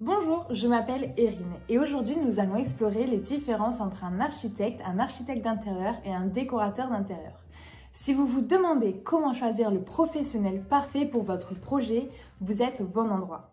Bonjour, je m'appelle Erin et aujourd'hui nous allons explorer les différences entre un architecte d'intérieur et un décorateur d'intérieur. Si vous vous demandez comment choisir le professionnel parfait pour votre projet, vous êtes au bon endroit.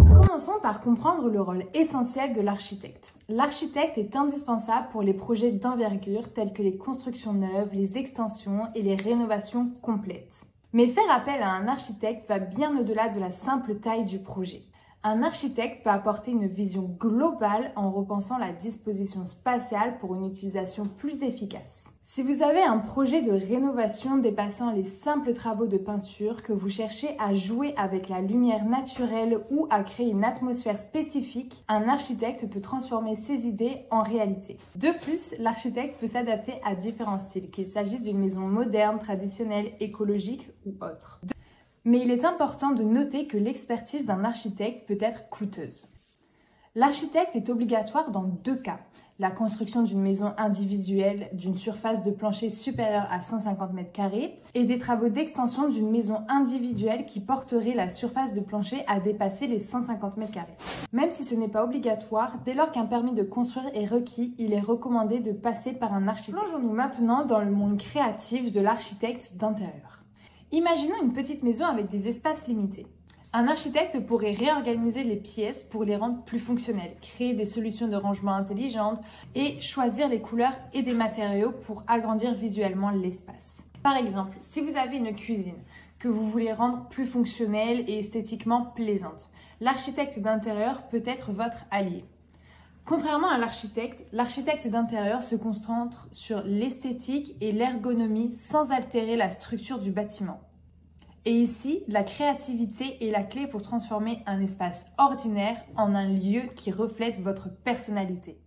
Commençons par comprendre le rôle essentiel de l'architecte. L'architecte est indispensable pour les projets d'envergure tels que les constructions neuves, les extensions et les rénovations complètes. Mais faire appel à un architecte va bien au-delà de la simple taille du projet. Un architecte peut apporter une vision globale en repensant la disposition spatiale pour une utilisation plus efficace. Si vous avez un projet de rénovation dépassant les simples travaux de peinture, que vous cherchez à jouer avec la lumière naturelle ou à créer une atmosphère spécifique, un architecte peut transformer ses idées en réalité. De plus, l'architecte peut s'adapter à différents styles, qu'il s'agisse d'une maison moderne, traditionnelle, écologique ou autre. Mais il est important de noter que l'expertise d'un architecte peut être coûteuse. L'architecte est obligatoire dans deux cas. La construction d'une maison individuelle d'une surface de plancher supérieure à 150 m² et des travaux d'extension d'une maison individuelle qui porterait la surface de plancher à dépasser les 150 m². Même si ce n'est pas obligatoire, dès lors qu'un permis de construire est requis, il est recommandé de passer par un architecte. Plongeons-nous maintenant dans le monde créatif de l'architecte d'intérieur. Imaginons une petite maison avec des espaces limités. Un architecte pourrait réorganiser les pièces pour les rendre plus fonctionnelles, créer des solutions de rangement intelligentes et choisir les couleurs et des matériaux pour agrandir visuellement l'espace. Par exemple, si vous avez une cuisine que vous voulez rendre plus fonctionnelle et esthétiquement plaisante, l'architecte d'intérieur peut être votre allié. Contrairement à l'architecte d'intérieur se concentre sur l'esthétique et l'ergonomie sans altérer la structure du bâtiment. Et ici, la créativité est la clé pour transformer un espace ordinaire en un lieu qui reflète votre personnalité.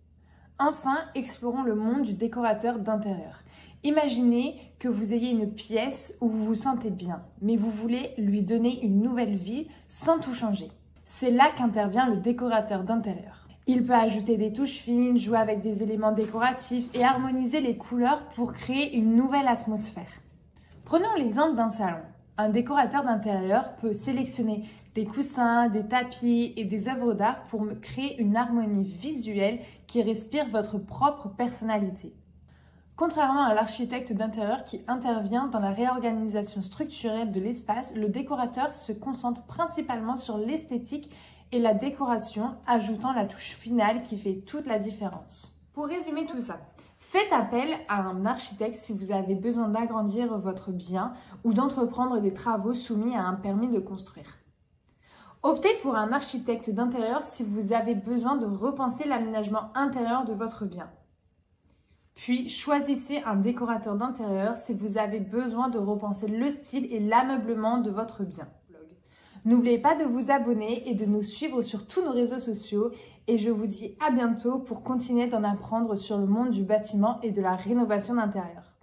Enfin, explorons le monde du décorateur d'intérieur. Imaginez que vous ayez une pièce où vous vous sentez bien, mais vous voulez lui donner une nouvelle vie sans tout changer. C'est là qu'intervient le décorateur d'intérieur. Il peut ajouter des touches fines, jouer avec des éléments décoratifs et harmoniser les couleurs pour créer une nouvelle atmosphère. Prenons l'exemple d'un salon. Un décorateur d'intérieur peut sélectionner des coussins, des tapis et des œuvres d'art pour créer une harmonie visuelle qui respire votre propre personnalité. Contrairement à l'architecte d'intérieur qui intervient dans la réorganisation structurelle de l'espace, le décorateur se concentre principalement sur l'esthétique et la décoration, ajoutant la touche finale qui fait toute la différence. Pour résumer tout ça, faites appel à un architecte si vous avez besoin d'agrandir votre bien ou d'entreprendre des travaux soumis à un permis de construire. Optez pour un architecte d'intérieur si vous avez besoin de repenser l'aménagement intérieur de votre bien. Puis choisissez un décorateur d'intérieur si vous avez besoin de repenser le style et l'ameublement de votre bien. N'oubliez pas de vous abonner et de nous suivre sur tous nos réseaux sociaux et je vous dis à bientôt pour continuer d'en apprendre sur le monde du bâtiment et de la rénovation d'intérieur.